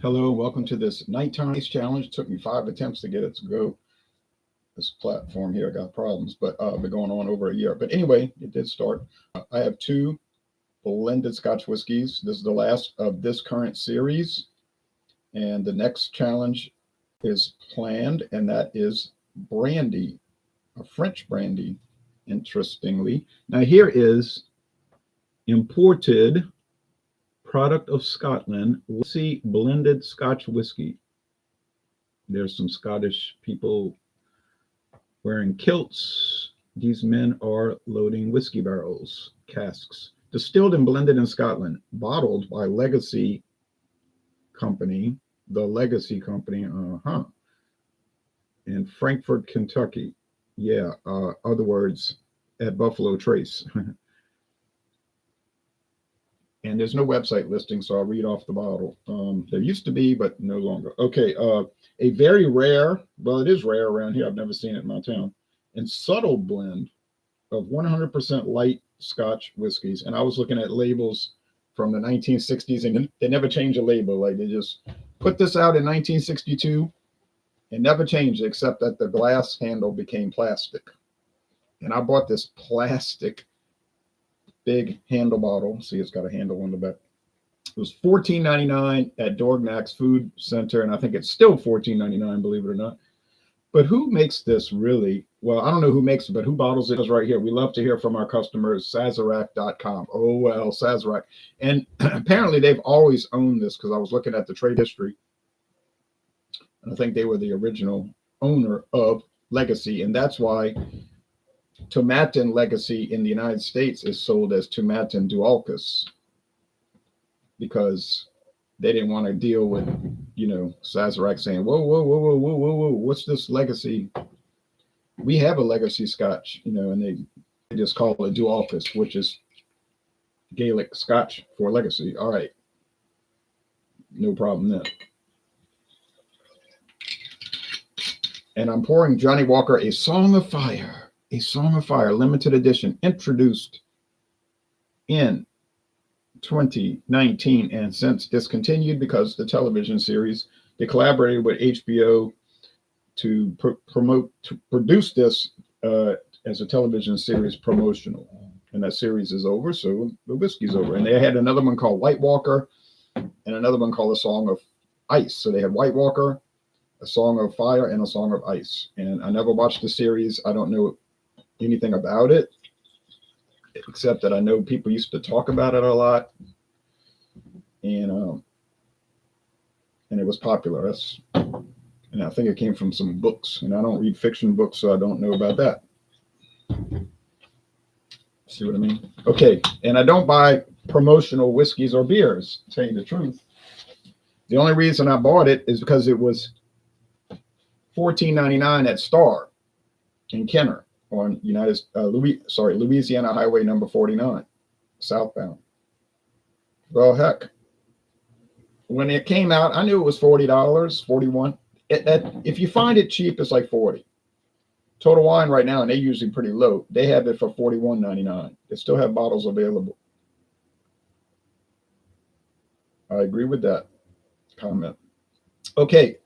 Hello, welcome to this nighttime challenge. It took me 5 attempts to get it to go. This platform here got problems, but been going on over a year. But anyway, it did start. I have two blended Scotch whiskeys. This is the last of this current series, and the next challenge is planned, and that is brandy, a French brandy. Interestingly, now here is imported product of Scotland, see blended Scotch whiskey. There's some Scottish people wearing kilts. These men are loading whiskey barrels, casks, distilled and blended in Scotland, bottled by Legacy Company, the Legacy Company, in Frankfort, Kentucky. Yeah, other words, at Buffalo Trace. And there's no website listing, so I'll read off the bottle. There used to be, but no longer. Okay, a very rare, well, it is rare around here. I've never seen it in my town, and subtle blend of 100% light Scotch whiskeys. And I was looking at labels from the 1960s, and they never changed a label. Like they just put this out in 1962 and never changed, except that the glass handle became plastic. And I bought this plastic big handle bottle. See, it's got a handle on the back. It was $14.99 at Dorgnac's Food Center, and I think it's still $14.99, believe it or not. But who makes this really? Well, I don't know who makes it, but who bottles it is right here. We love to hear from our customers, Sazerac.com. Oh, well, Sazerac. And apparently they've always owned this because I was looking at the trade history, and I think they were the original owner of Legacy, and that's why Tomatin Legacy in the United States is sold as Tomatin Dualcus, because they didn't want to deal with, Sazerac saying, whoa, whoa, whoa, whoa, whoa, whoa, whoa, what's this Legacy? We have a Legacy Scotch, and they just call it Dualcus, which is Gaelic Scotch for Legacy. All right. No problem then. And I'm pouring Johnnie Walker, A Song of Fire. A Song of Fire, limited edition, introduced in 2019 and since discontinued because the television series, they collaborated with HBO to produce this as a television series promotional. And that series is over, so the whiskey's over. And they had another one called White Walker and another one called A Song of Ice. So they had White Walker, A Song of Fire, and A Song of Ice. And I never watched the series. I don't know anything about it, except that I know people used to talk about it a lot, and it was popular. And I think it came from some books, and I don't read fiction books, so I don't know about that. See what I mean? Okay, and I don't buy promotional whiskeys or beers, to tell you the truth. The only reason I bought it is because it was $14.99 at Star in Kenner on Louisiana Highway number 49, southbound. Well, heck, when it came out, I knew it was $40, $41. If you find it cheap, it's like $40. Total Wine right now, and they're usually pretty low, they have it for $41.99. They still have bottles available. I agree with that comment. Okay,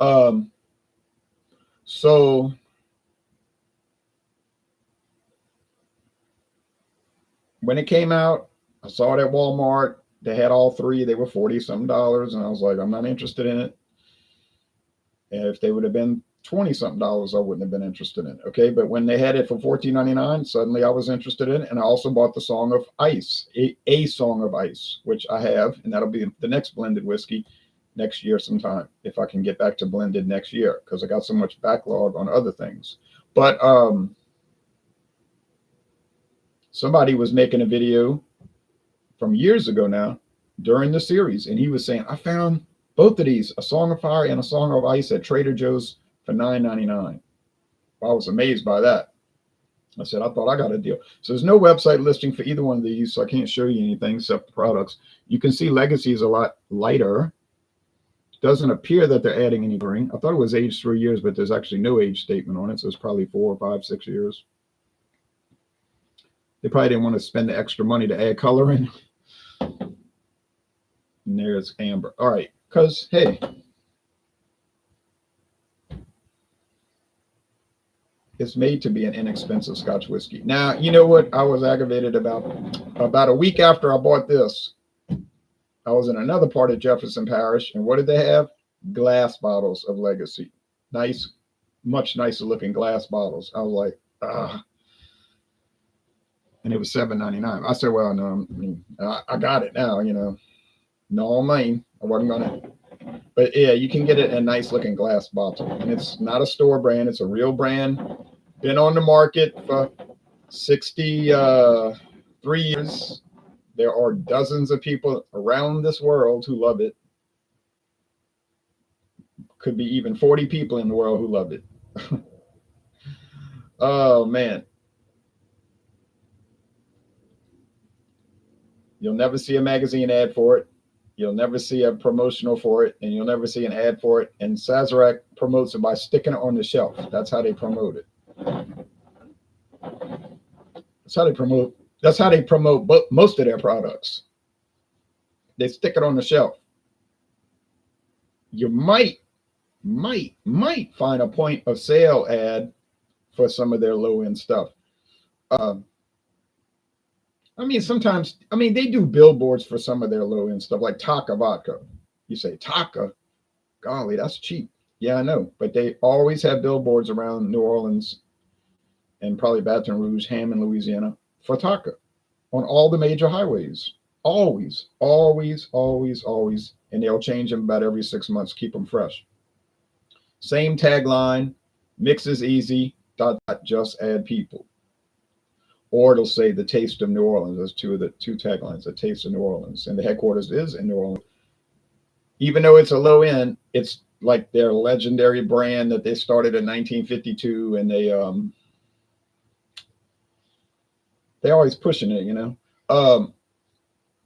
so when it came out, I saw it at Walmart. They had all three. They were $40-something, and I was like, I'm not interested in it. And if they would have been $20-something, I wouldn't have been interested in it. Okay, but when they had it for $14.99, suddenly I was interested in it, and I also bought the Song of Ice, a Song of Ice, which I have, and that'll be the next blended whiskey next year sometime, if I can get back to blended next year, because I got so much backlog on other things. But somebody was making a video from years ago now during the series, and he was saying, I found both of these, A Song of Fire and A Song of Ice, at Trader Joe's for $9.99. I was amazed by that. I said, I thought I got a deal. So there's no website listing for either one of these, so I can't show you anything except the products. You can see Legacy is a lot lighter. Doesn't appear that they're adding any brewing. I thought it was aged 3 years, but there's actually no age statement on it, so it's probably 4 or 5, 6 years. They probably didn't want to spend the extra money to add color in. And there's amber. All right, Because, hey, it's made to be an inexpensive Scotch whiskey. Now, you know what I was aggravated about? About a week after I bought this, I was in another part of Jefferson Parish, and what did they have? Glass bottles of Legacy. Nice, much nicer looking glass bottles. I was like, ah. And it was $7.99. I said, well, no, I got it now, you know. No, mine. I wasn't gonna. But yeah, you can get it in a nice looking glass bottle, and it's not a store brand; it's a real brand. Been on the market for 63 years. There are dozens of people around this world who love it. Could be even 40 people in the world who love it. Oh man. You'll never see a magazine ad for it. You'll never see a promotional for it, and you'll never see an ad for it. And Sazerac promotes it by sticking it on the shelf. That's how they promote it. That's how they promote. That's how they promote most of their products. They stick it on the shelf. You might find a point of sale ad for some of their low end stuff. I mean, sometimes, I mean, they do billboards for some of their low end stuff, like Taka vodka. You say Taka, golly, that's cheap. Yeah, I know, but they always have billboards around New Orleans and probably Baton Rouge, Hammond, Louisiana, for Taka on all the major highways. Always, always, always, always. And they'll change them about every 6 months, keep them fresh. Same tagline, mix is easy, ... just add people. Or it'll say the taste of New Orleans. There's two taglines, the taste of New Orleans. And the headquarters is in New Orleans. Even though it's a low end, it's like their legendary brand that they started in 1952, and they're always pushing it, you know.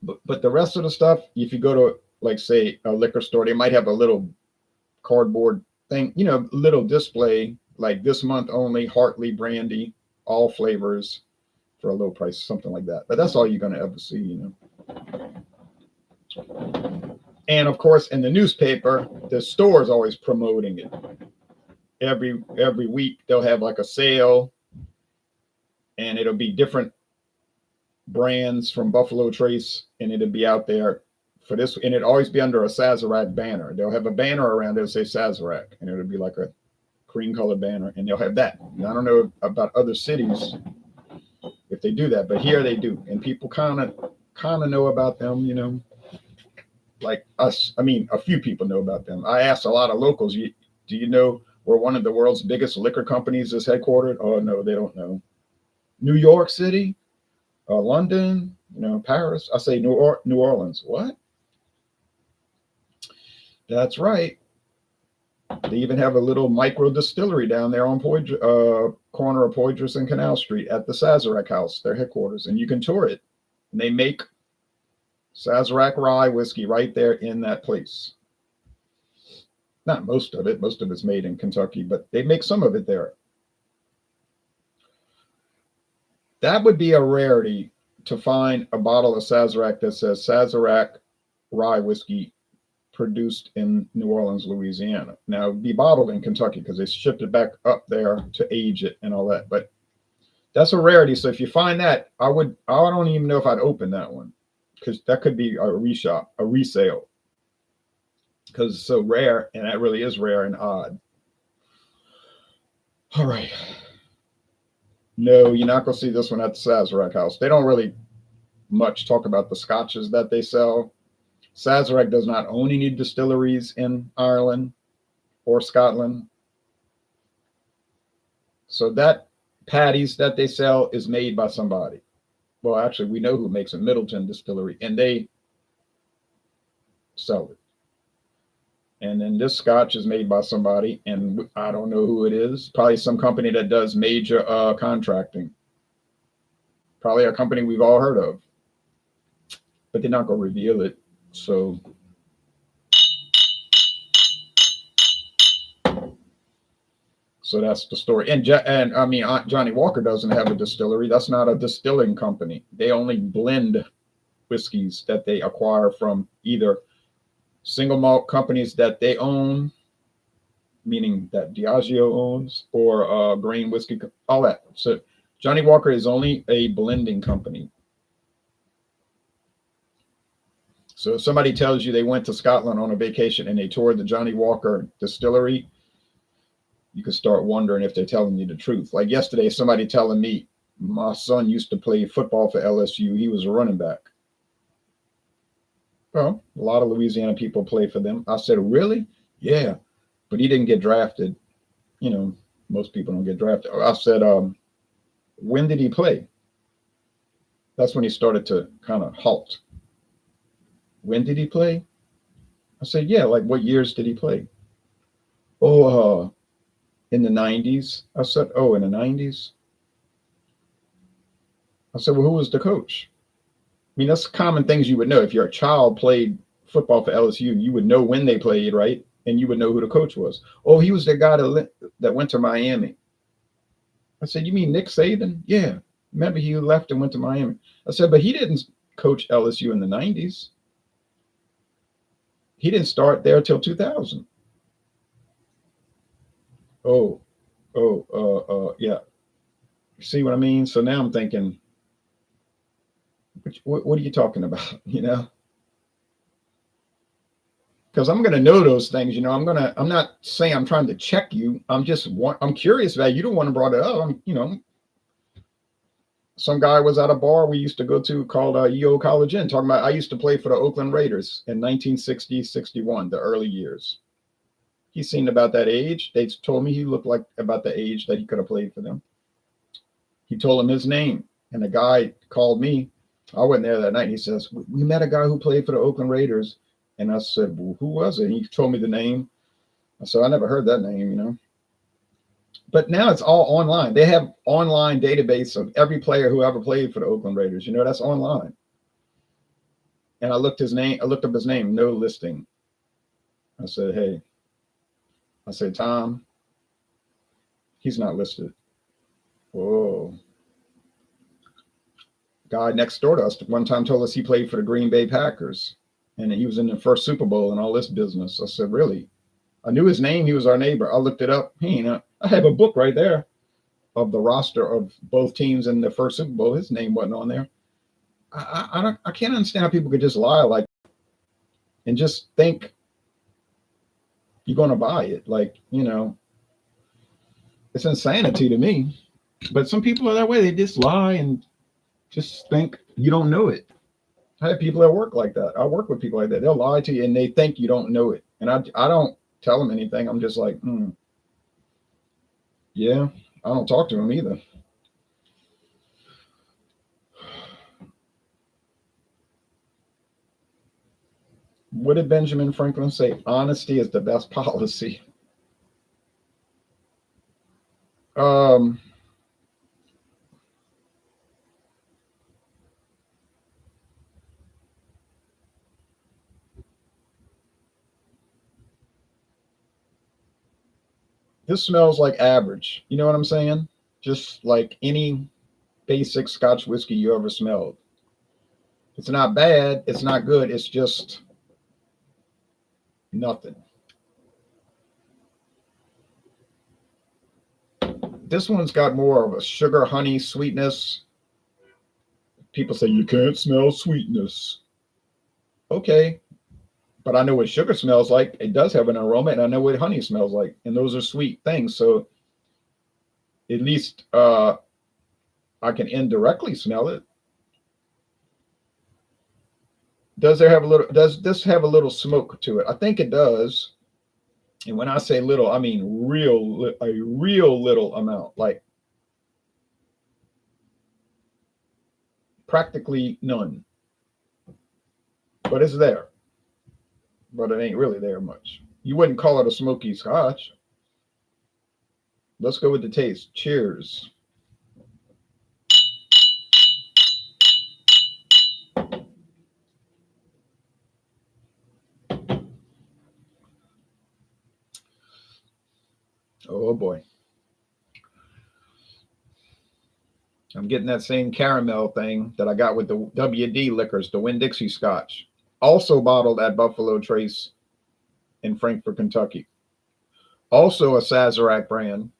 But the rest of the stuff, if you go to, like, say, a liquor store, they might have a little cardboard thing, you know, little display, like this month only, Hartley brandy, all flavors for a low price, something like that. But that's all you're going to ever see, you know. And of course, in the newspaper, the store is always promoting it. Every week they'll have like a sale, and it'll be different brands from Buffalo Trace, and it'll be out there for this, and it'll always be under a Sazerac banner. They'll have a banner around it, say Sazerac, and it'll be like a cream colored banner, and they'll have that. And I don't know about other cities if they do that, but here they do, and people kind of know about them, you know, like us. I mean, a few people know about them. I asked a lot of locals, do you know where one of the world's biggest liquor companies is headquartered? Oh no, they don't know. New York City, London, you know, Paris. I say New Orleans. What? That's right. They even have a little micro distillery down there on corner of Poydras and Canal Street at the Sazerac House, their headquarters, and you can tour it. And they make Sazerac rye whiskey right there in that place. Not most of it. Most of it's made in Kentucky, but they make some of it there. That would be a rarity, to find a bottle of Sazerac that says Sazerac rye whiskey produced in New Orleans, Louisiana. Now, it'd be bottled in Kentucky because they shipped it back up there to age it and all that. But that's a rarity. So if you find that, I don't even know if I'd open that one, because that could be a resale, because it's so rare, and that really is rare and odd. All right. No, you're not going to see this one at the Sazerac House. They don't really much talk about the scotches that they sell. Sazerac does not own any distilleries in Ireland or Scotland. So that patties that they sell is made by somebody. Well, actually, we know who makes a Middleton distillery, and they sell it. And then this scotch is made by somebody, and I don't know who it is. Probably some company that does major contracting. Probably a company we've all heard of. But they're not going to reveal it. So that's the story. And I mean, Johnnie Walker doesn't have a distillery. That's not a distilling company. They only blend whiskeys that they acquire from either single malt companies that they own, meaning that Diageo owns, or grain whiskey, all that. So Johnnie Walker is only a blending company. So if somebody tells you they went to Scotland on a vacation and they toured the Johnnie Walker distillery, you could start wondering if they're telling you the truth. Like yesterday, somebody telling me my son used to play football for LSU. He was a running back. Well, a lot of Louisiana people play for them. I said, really? Yeah, but he didn't get drafted. You know, most people don't get drafted. I said, when did he play? That's when he started to kind of halt. When did he play? I said, yeah, like what years did he play? Oh, in the 90s. I said, oh, in the 90s? I said, well, who was the coach? I mean, that's common things you would know. If your child played football for LSU, you would know when they played, right? And you would know who the coach was. Oh, he was the guy that went to Miami. I said, you mean Nick Saban? Yeah. Remember, he left and went to Miami. I said, but he didn't coach LSU in the 90s. He didn't start there till 2000. Oh, yeah. See what I mean? So now I'm thinking, what are you talking about? You know, because I'm going to know those things. You know, I'm not saying I'm trying to check you. I'm curious about it. You don't want to brought it up. Some guy was at a bar we used to go to called EO College Inn talking about, I used to play for the Oakland Raiders in 1960, 61, the early years. He seemed about that age. They told me he looked like about the age that he could have played for them. He told him his name, and the guy called me. I wasn't there that night. He says, we met a guy who played for the Oakland Raiders. And I said, well, who was it? And he told me the name. I said, I never heard that name, you know. But now it's all online. They have online database of every player who ever played for the Oakland Raiders. You know, that's online. And I looked up his name, no listing. I said, hey, Tom, he's not listed. Whoa. Guy next door to us one time told us he played for the Green Bay Packers and he was in the first Super Bowl and all this business. I said, really? I knew his name. He was our neighbor. I looked it up. I have a book right there of the roster of both teams in the first Super Bowl. His name wasn't on there. I can't understand how people could just lie like and just think you're going to buy it. Like, you know, it's insanity to me. But some people are that way. They just lie and just think you don't know it. I have people at work like that. I work with people like that. They'll lie to you and they think you don't know it. And I don't tell them anything. I'm just like, yeah, I don't talk to them either. What did Benjamin Franklin say? Honesty is the best policy. This smells like average. You know what I'm saying? Just like any basic Scotch whiskey you ever smelled. It's not bad. It's not good. It's just nothing. This one's got more of a sugar, honey, sweetness. People say you can't smell sweetness. Okay, but I know what sugar smells like. It does have an aroma, and I know what honey smells like, and those are sweet things. So at least I can indirectly smell it. Does this have a little smoke to it? I think it does. And when I say little, I mean a real little amount, like practically none. But it's there. But it ain't really there much. You wouldn't call it a smoky Scotch. Let's go with the taste. Cheers. Oh boy. I'm getting that same caramel thing that I got with the WD liquors, the Winn-Dixie Scotch. Also bottled at Buffalo Trace in Frankfort, Kentucky. Also a Sazerac brand.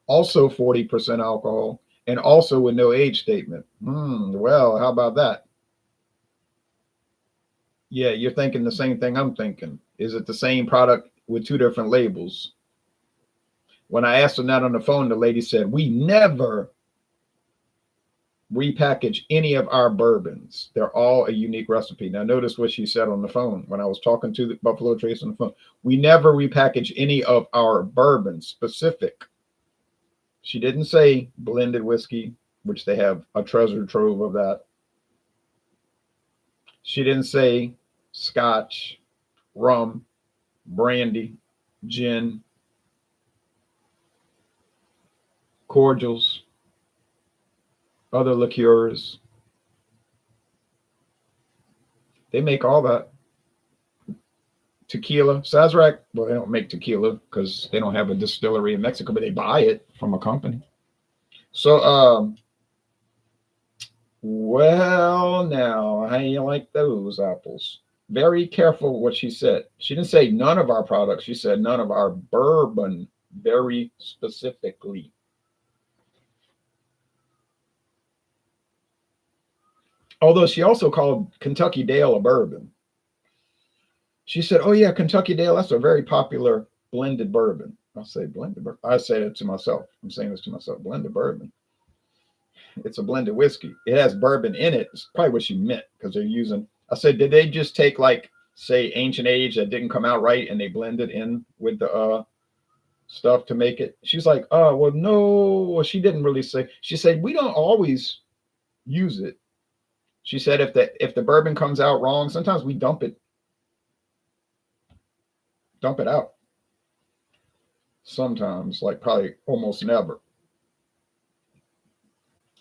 Also 40% alcohol, and also with no age statement. Well, how about that? Yeah, you're thinking the same thing I'm thinking. Is it the same product with two different labels? When I asked them that on the phone, the lady said, we never repackage any of our bourbons. They're all a unique recipe. Now, notice what she said on the phone when I was talking to the Buffalo Trace on the phone. We never repackage any of our bourbons specific. She didn't say blended whiskey, which they have a treasure trove of that. She didn't say scotch, rum, brandy, gin, cordials, other liqueurs. They make all that. Tequila, Sazerac, well, they don't make tequila because they don't have a distillery in Mexico, but they buy it from a company. So, well, now, how you like those apples? Very careful what she said. She didn't say none of our products. She said none of our bourbon, very specifically. Although she also called Kentucky Dale a bourbon. She said, oh, yeah, Kentucky Dale, that's a very popular blended bourbon. I'll say blended bourbon. I say it to myself. I'm saying this to myself. Blended bourbon. It's a blended whiskey. It has bourbon in it. It's probably what she meant because they're using. I said, did they just take like, say, ancient age that didn't come out right and they blend it in with the stuff to make it? She's like, oh, well, no. Well, she didn't really say. She said, we don't always use it. She said, if the bourbon comes out wrong, sometimes we dump it out. Sometimes, like probably almost never.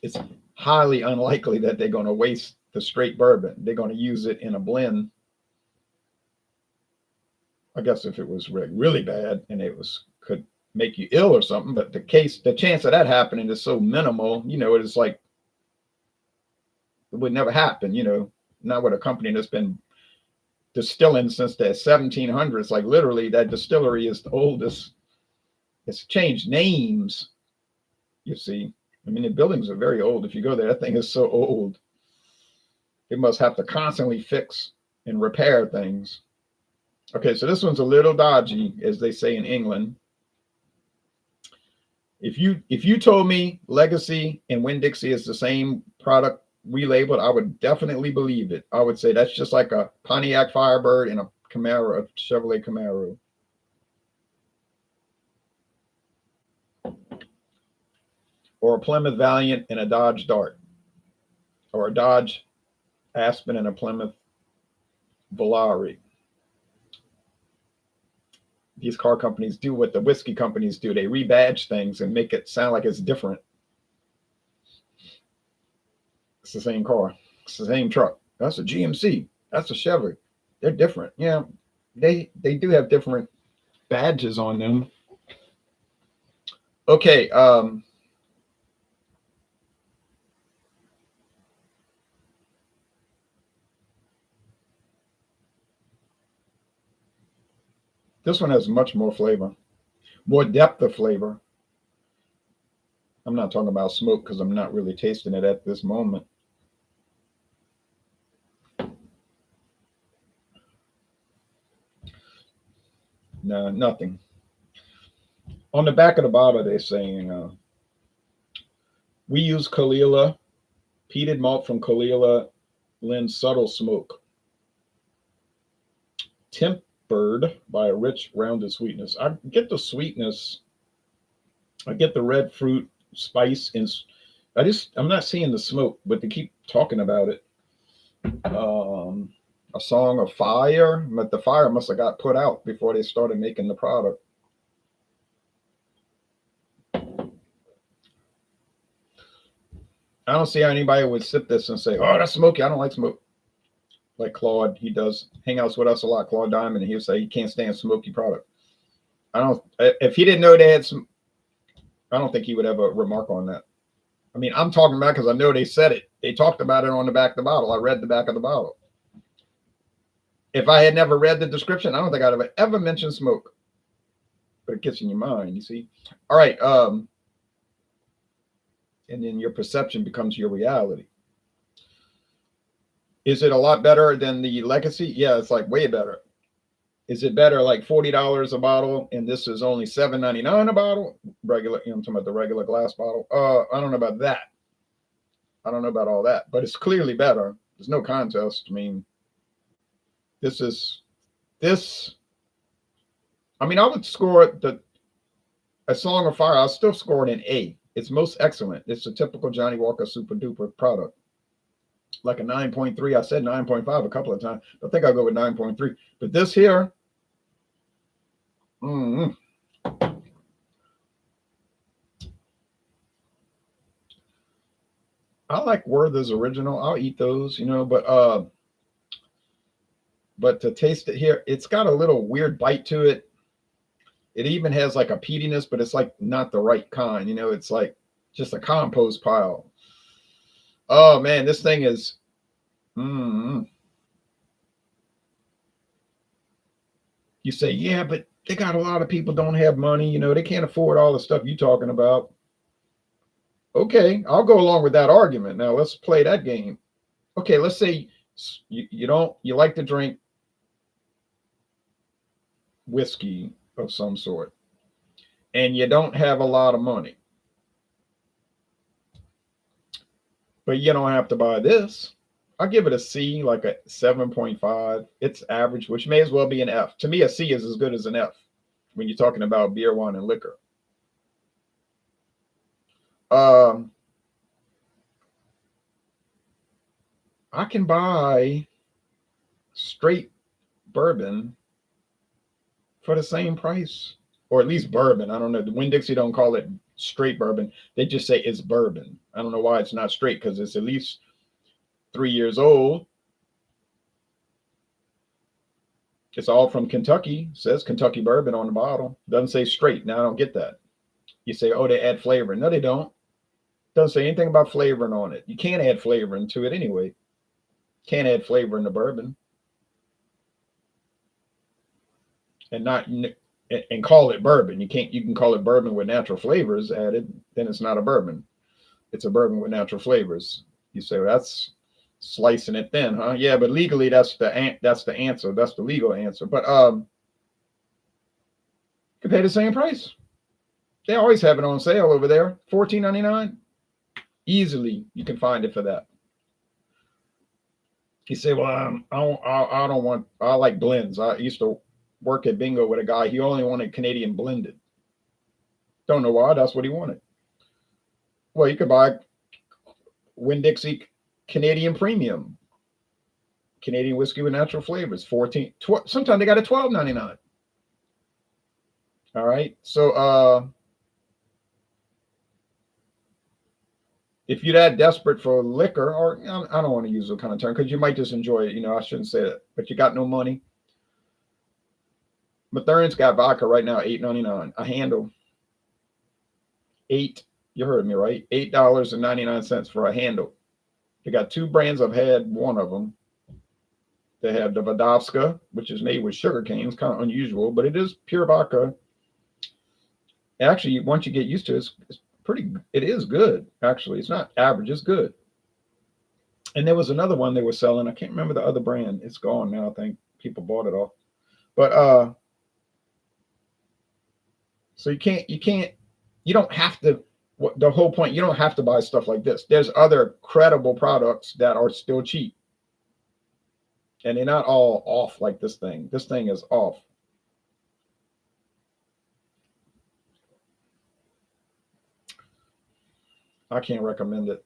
It's highly unlikely that they're going to waste the straight bourbon. They're going to use it in a blend. I guess if it was really bad and it could make you ill or something, but the chance of that happening is so minimal. It's like it would never happen. Not with a company that's been distilling since the 1700s. Like literally, that distillery is the oldest. It's changed names. You see. I mean, the buildings are very old. If you go there, that thing is so old. It must have to constantly fix and repair things. Okay, so this one's a little dodgy, as they say in England. If you told me Legacy and Winn-Dixie is the same product relabeled, I would definitely believe it. I would say that's just like a Pontiac Firebird and a Camaro, a Chevrolet Camaro. Or a Plymouth Valiant and a Dodge Dart, or a Dodge Aspen and a Plymouth Volare. These car companies do what the whiskey companies do. They rebadge things and make it sound like it's different. It's the same car. It's the same truck. That's a GMC. That's a Chevy. They're different. Yeah, they do have different badges on them. Okay. This one has much more flavor, more depth of flavor. I'm not talking about smoke because I'm not really tasting it at this moment. No, nothing. On the back of the bottle, they're saying, we use Kalila, peated malt from Kalila, lends subtle smoke. Tempered by a rich, rounded sweetness. I get the sweetness. I get the red fruit spice, and I'm not seeing the smoke, but they keep talking about it. A song of fire, but the fire must have got put out before they started making the product. I don't see how anybody would sip this and say, oh, that's smoky. I don't like smoke. Like Claude, he does hangouts with us a lot. Claude Diamond, and he'll say he can't stand smoky product. If he didn't know they had some, I don't think he would have a remark on that. I mean, I'm talking about because I know they said it. They talked about it on the back of the bottle. I read the back of the bottle. If I had never read the description, I don't think I'd have ever mentioned smoke. But it gets in your mind, you see. All right. And then your perception becomes your reality. Is it a lot better than the Legacy? Yeah, it's like way better. Is it better like $40 a bottle and this is only $7.99 a bottle? Regular, I'm talking about the regular glass bottle. I don't know about that. I don't know about all that, but it's clearly better. There's no contest. I mean, this. I mean, I would score a Song of Fire. I'll still score it an A. It's most excellent. It's a typical Johnnie Walker super duper product. Like a 9.3. I said 9.5 a couple of times. I think I'll go with 9.3. But this here, I like Werther's Original. I'll eat those, but to taste it here, it's got a little weird bite to it. It even has like a peatiness, but it's like not the right kind. It's like just a compost pile. Oh man, this thing is. You say, yeah, but they got a lot of people don't have money. They can't afford all the stuff you're talking about. Okay, I'll go along with that argument. Now let's play that game. Okay, let's say you like to drink whiskey of some sort and you don't have a lot of money, but you don't have to buy this. I'll give it a C, like a 7.5. It's average, which may as well be an F. To me, a C is as good as an F when you're talking about beer, wine, and liquor. I can buy straight bourbon for the same price, or at least bourbon. I don't know. The Winn-Dixie don't call it straight bourbon. They just say it's bourbon. I don't know why it's not straight, because it's at least 3 years old. It's all from Kentucky. It says Kentucky bourbon on the bottle. Doesn't say straight. Now I don't get that. You say, oh, they add flavoring. No, they don't. Doesn't say anything about flavoring on it. You can't add flavoring to it anyway. Can't add flavor in the bourbon. And call it bourbon. You can call it bourbon with natural flavors added. Then it's not a bourbon. It's a bourbon with natural flavors. You say, well, that's slicing it thin, huh? Yeah, but legally that's the answer. That's the legal answer. But you can pay the same price. They always have it on sale over there. $14.99. Easily you can find it for that. You say, well, I like blends. I used to work at Bingo with a guy. He only wanted Canadian blended. Don't know why. That's what he wanted. Well, you could buy Winn-Dixie Canadian Premium, Canadian whiskey with natural flavors. Sometimes they got it $12.99. All right. So if you're that desperate for liquor, or I don't want to use that kind of term because you might just enjoy it. I shouldn't say that, but you got no money. Mathern's got vodka right now, $8.99 a handle. You heard me right? $8.99 for a handle. They got two brands. I've had one of them. They have the Vodovska, which is made with sugar cane. It's kind of unusual, but it is pure vodka. Actually, once you get used to it, it is good. Actually, it's not average. It's good. And there was another one they were selling. I can't remember the other brand. It's gone now. I think people bought it off. But so you don't have to. The whole point, you don't have to buy stuff like this. There's other credible products that are still cheap. And they're not all off like this thing. This thing is off. I can't recommend it.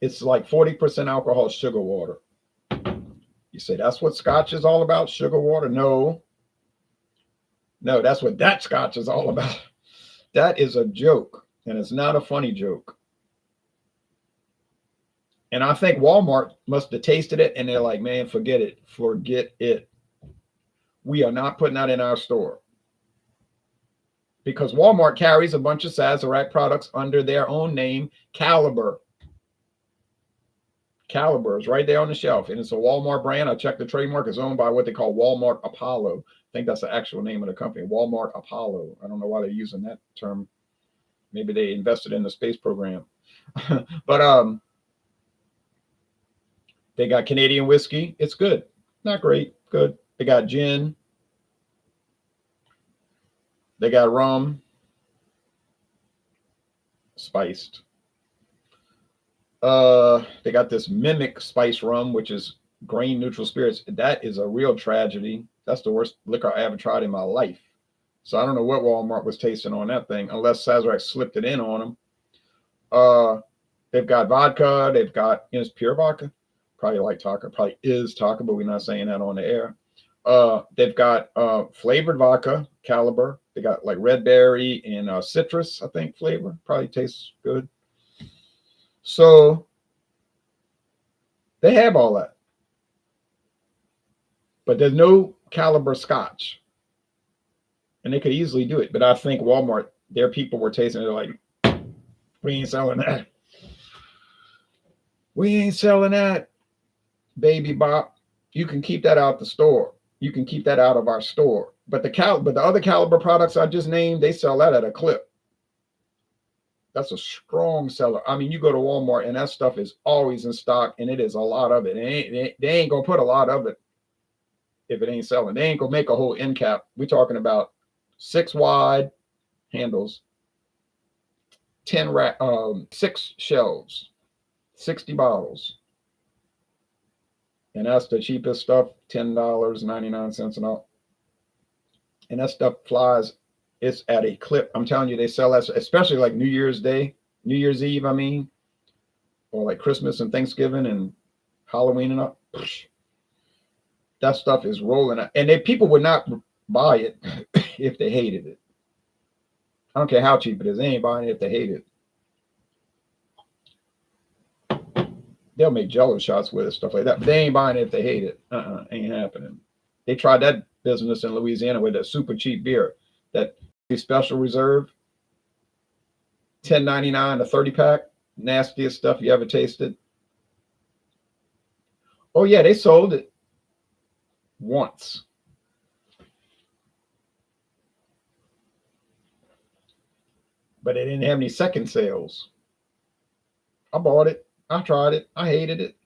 It's like 40% alcohol, sugar water. You say, that's what Scotch is all about, sugar water? No, that's what that Scotch is all about. That is a joke, and it's not a funny joke. And I think Walmart must have tasted it, and they're like, man, forget it. We are not putting that in our store. Because Walmart carries a bunch of Sazerac products under their own name, Caliber. Caliber is right there on the shelf, and it's a Walmart brand. I checked the trademark. It's owned by what they call Walmart Apollo. I think that's the actual name of the company, Walmart Apollo. I don't know why they're using that term. Maybe they invested in the space program. But they got Canadian whiskey. It's good. Not great. Good. They got gin. They got rum. Spiced. They got this Mimic spice rum, which is grain neutral spirits. That is a real tragedy. That's the worst liquor I ever tried in my life. So I don't know what Walmart was tasting on that thing, unless Sazerac slipped it in on them. They've got vodka. They've got, it's pure vodka. Probably like Taka. Probably is Taka, but we're not saying that on the air. They've got flavored vodka, Caliber. They got like red berry and citrus, I think, flavor. Probably tastes good. So they have all that. But there's no Caliber scotch. And they could easily do it. But I think Walmart, their people were tasting it, they're like, we ain't selling that. We ain't selling that, baby bop. You can keep that out the store. You can keep that out of our store. But the other Caliber products I just named, they sell that at a clip. That's a strong seller. I mean, you go to Walmart and that stuff is always in stock, and it is a lot of it. They ain't gonna put a lot of it if it ain't selling. They ain't gonna make a whole end cap. We're talking about 6 wide handles, 6 shelves, 60 bottles. And that's the cheapest stuff, $10.99 an ounce. And that stuff flies. It's at a clip. I'm telling you, they sell that, especially like New Year's Eve, I mean, or like Christmas and Thanksgiving and Halloween and up. That stuff is rolling out. And people would not buy it if they hated it. I don't care how cheap it is. They ain't buying it if they hate it. They'll make Jello shots with it, stuff like that. But they ain't buying it if they hate it. Ain't happening. They tried that business in Louisiana with a super cheap beer, that Special Reserve, $10.99 a 30-pack, nastiest stuff you ever tasted. Oh yeah, they sold it once. But they didn't have any second sales. I bought it. I tried it. I hated it.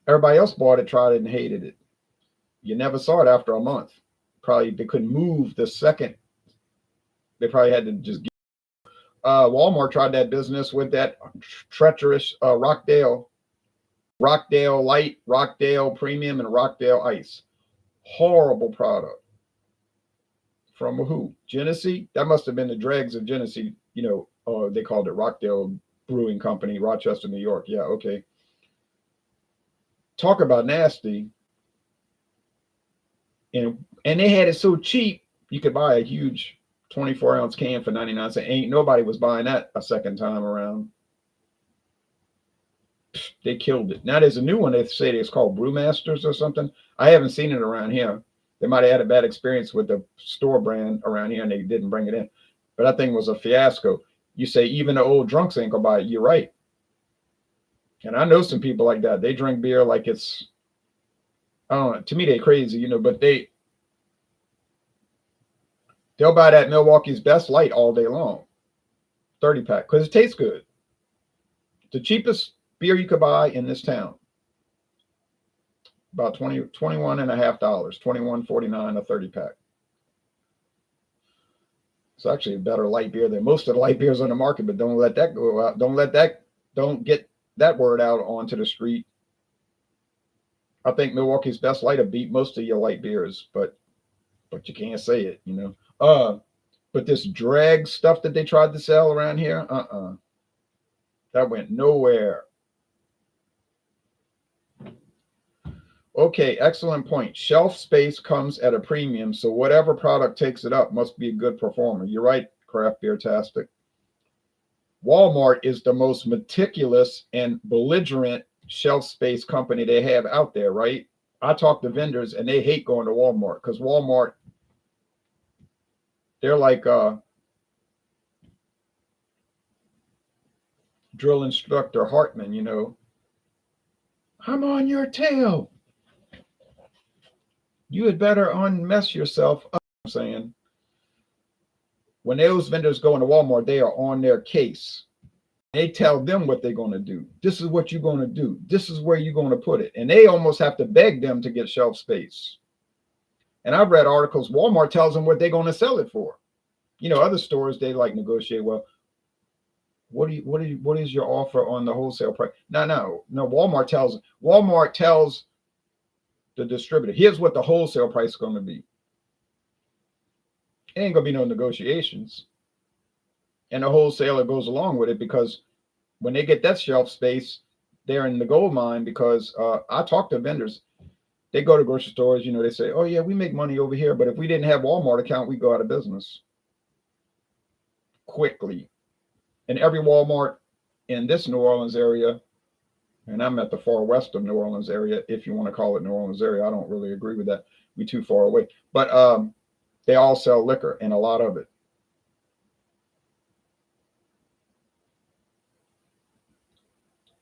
Everybody else bought it, tried it, and hated it. You never saw it after a month. Probably they couldn't move the second. They probably had to just get. Walmart tried that business with that treacherous Rockdale Light, Rockdale Premium, and Rockdale Ice. Horrible product. From who? Genesee? That must have been the dregs of Genesee. They called it Rockdale Brewing Company, Rochester, New York. Yeah, okay. Talk about nasty. And they had it so cheap, you could buy a huge 24-ounce can for 99 cents. Ain't nobody was buying that a second time around. They killed it. Now there's a new one. They say it's called Brewmasters or something. I haven't seen it around here. They might have had a bad experience with the store brand around here and they didn't bring it in. But that thing was a fiasco. You say even the old drunks ain't gonna buy it. You're right. And I know some people like that. They drink beer like it's, I don't know. To me, they're crazy, but they'll buy that Milwaukee's Best Light all day long, 30-pack, because it tastes good. The cheapest beer you could buy in this town, about $21.50, $21.49 a 30-pack. It's actually a better light beer than most of the light beers on the market, but don't let that go out. Don't get that word out onto the street. I think Milwaukee's Best Light will beat most of your light beers, but you can't say it, But this drag stuff that they tried to sell around here, that went nowhere. Okay, excellent point. Shelf space comes at a premium, so whatever product takes it up must be a good performer. You're right, Craft Beer-tastic. Walmart is the most meticulous and belligerent shelf space company they have out there, right? I talk to vendors and they hate going to Walmart because Walmart, they're like drill instructor Hartman, I'm on your tail. You had better unmess yourself up. I'm saying when those vendors go into Walmart, they are on their case. They tell them what they're going to do. This is what you're going to do. This is where you're going to put it. And they almost have to beg them to get shelf space. And I've read articles, Walmart tells them what they're going to sell it for. You know, other stores, they like negotiate. Well, what is your offer on the wholesale price? No. Walmart tells the distributor, here's what the wholesale price is going to be. It ain't going to be no negotiations. And the wholesaler goes along with it because when they get that shelf space, they're in the gold mine because I talk to vendors. They go to grocery stores, you know, they say, oh, yeah, we make money over here. But if we didn't have Walmart account, we go out of business quickly. And every Walmart in this New Orleans area, and I'm at the far west of New Orleans area, if you want to call it New Orleans area, I don't really agree with that. We're too far away. But they all sell liquor and a lot of it.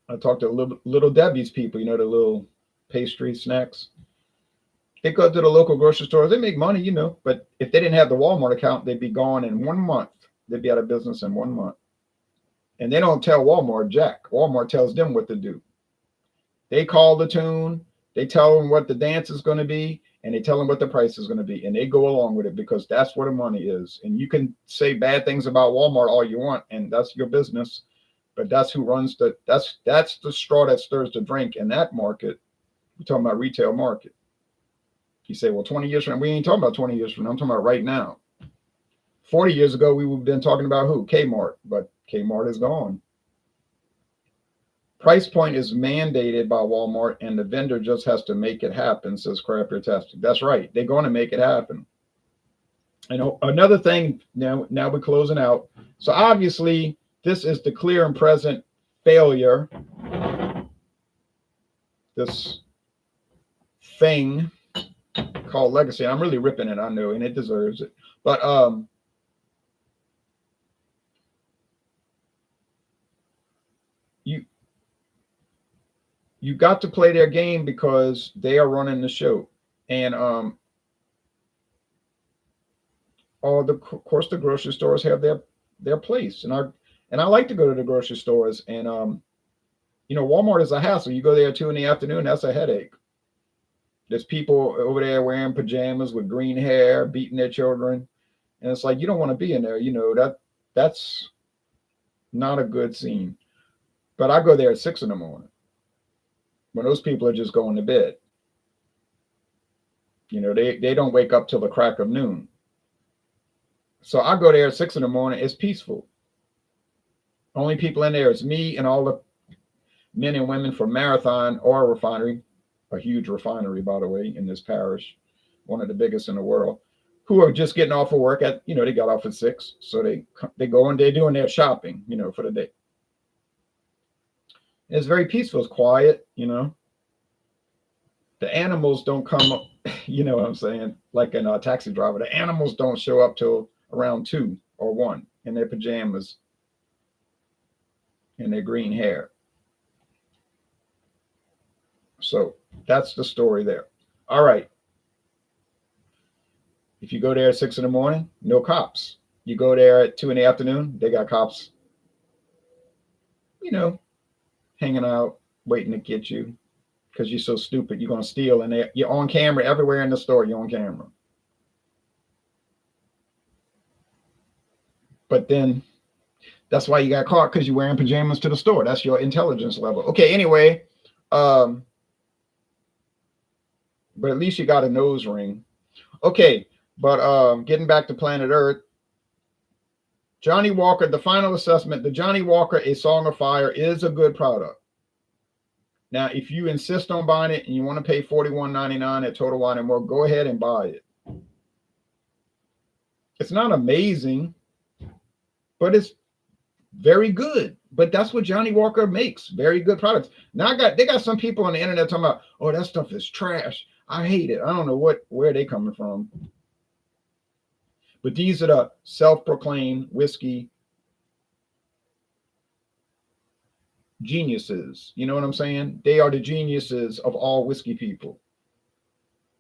I talked to little Debbie's people, you know, the little pastry snacks. They go to the local grocery stores. They make money, you know, but if they didn't have the Walmart account, they'd be gone in 1 month. They'd be out of business in 1 month. And they don't tell Walmart jack. Walmart tells them what to do. They call the tune. They tell them what the dance is going to be, and they tell them what the price is going to be. And they go along with it because that's where the money is. And you can say bad things about Walmart all you want, and that's your business. But that's who runs that's the straw that stirs the drink in that market. We're talking about retail market. You say, well, 20 years from now, we ain't talking about 20 years from now. I'm talking about right now. 40 years ago, we would have been talking about who? Kmart, but Kmart is gone. Price point is mandated by Walmart, and the vendor just has to make it happen, says Crafter Testing. That's right. They're going to make it happen. And another thing, now we're closing out. So obviously, this is the clear and present failure. This thing called legacy. I'm really ripping it, I know, and it deserves it. But you got to play their game because they are running the show. And of course the grocery stores have their place. And I like to go to the grocery stores, and you know, Walmart is a hassle. You go there at 2 PM, that's a headache. There's people over there wearing pajamas with green hair, beating their children. And it's like, you don't want to be in there. You know, that's not a good scene. But I go there at 6 AM when those people are just going to bed. You know, they don't wake up till the crack of noon. So I go there at 6 AM. It's peaceful. Only people in there is me and all the men and women from Marathon Oil Refinery, a huge refinery, by the way, in this parish, one of the biggest in the world, who are just getting off of work at, you know, they got off at 6. So they go and they're doing their shopping, you know, for the day. And it's very peaceful. It's quiet, you know. The animals don't come up, you know what I'm saying? Like in a taxi driver, the animals don't show up till around 2 or 1 in their pajamas and their green hair. So that's the story there. All right. If you go there at 6 AM, no cops. You go there at 2 PM, they got cops, you know, hanging out, waiting to get you because you're so stupid. You're going to steal, and you're on camera everywhere in the store. You're on camera. But then that's why you got caught, because you're wearing pajamas to the store. That's your intelligence level. Okay, anyway. But at least you got a nose ring. Okay, but getting back to Planet Earth, Johnnie Walker, the final assessment, the Johnnie Walker A Song of Fire is a good product. Now, if you insist on buying it and you want to pay $41.99 at Total Wine & More, go ahead and buy it. It's not amazing, but it's very good. But that's what Johnnie Walker makes, very good products. Now they got some people on the internet talking about, oh, that stuff is trash. I hate it. I don't know where they coming from. But these are the self-proclaimed whiskey geniuses. You know what I'm saying? They are the geniuses of all whiskey people.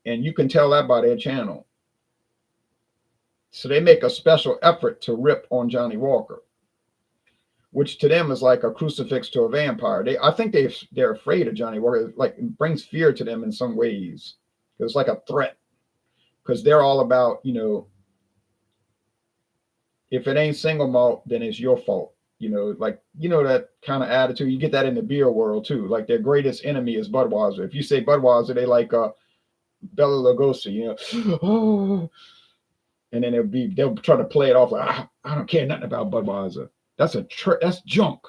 And you can tell that by their channel. So they make a special effort to rip on Johnnie Walker, which to them is like a crucifix to a vampire. I think they're afraid of Johnnie Walker. Like, it brings fear to them in some ways. It's like a threat, because they're all about, if it ain't single malt, then it's your fault. Like, that kind of attitude. You get that in the beer world too. Like, their greatest enemy is Budweiser. If you say Budweiser, they like Bela Lugosi, oh, and then they'll try to play it off like, I don't care nothing about Budweiser. That's junk.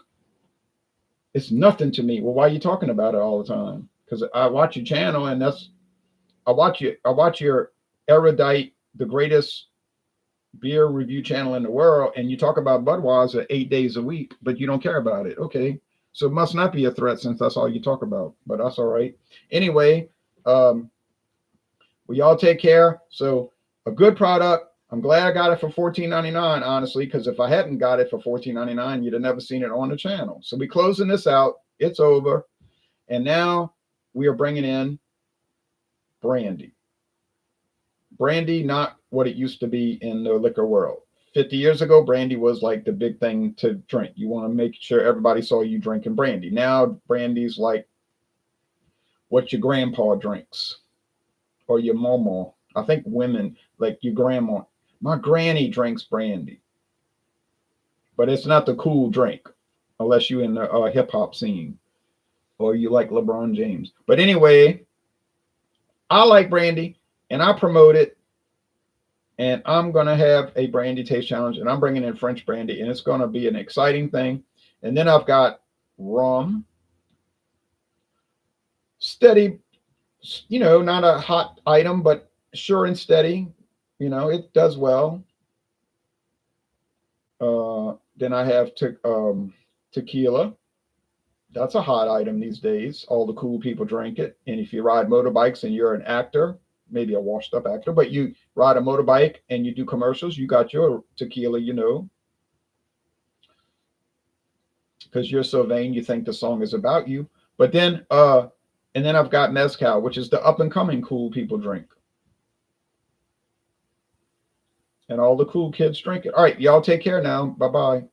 It's nothing to me. Well, why are you talking about it all the time? Because I watch your channel, and I watch your erudite, the greatest beer review channel in the world, and you talk about Budweiser 8 days a week, but you don't care about it. Okay, so it must not be a threat since that's all you talk about. But that's all right. Anyway, we all take care. So a good product. I'm glad I got it for $14.99, honestly, because if I hadn't got it for $14.99, you'd have never seen it on the channel. So we're closing this out. It's over. And now we are bringing in brandy. Brandy, not what it used to be in the liquor world. 50 years ago, brandy was like the big thing to drink. You want to make sure everybody saw you drinking brandy. Now, brandy's like what your grandpa drinks or your mama. I think women, like your grandma. My granny drinks brandy, but it's not the cool drink unless you're in the hip hop scene or you like LeBron James. But anyway, I like brandy and I promote it, and I'm going to have a brandy taste challenge, and I'm bringing in French brandy, and it's going to be an exciting thing. And then I've got rum, steady, not a hot item, but sure and steady. It does well. Then I have tequila. That's a hot item these days. All the cool people drink it. And if you ride motorbikes and you're an actor, maybe a washed up actor, but you ride a motorbike and you do commercials, you got your tequila, because you're so vain, you think the song is about you. But then, and then I've got mezcal, which is the up and coming cool people drink. And all the cool kids drink it. All right, y'all take care now. Bye-bye.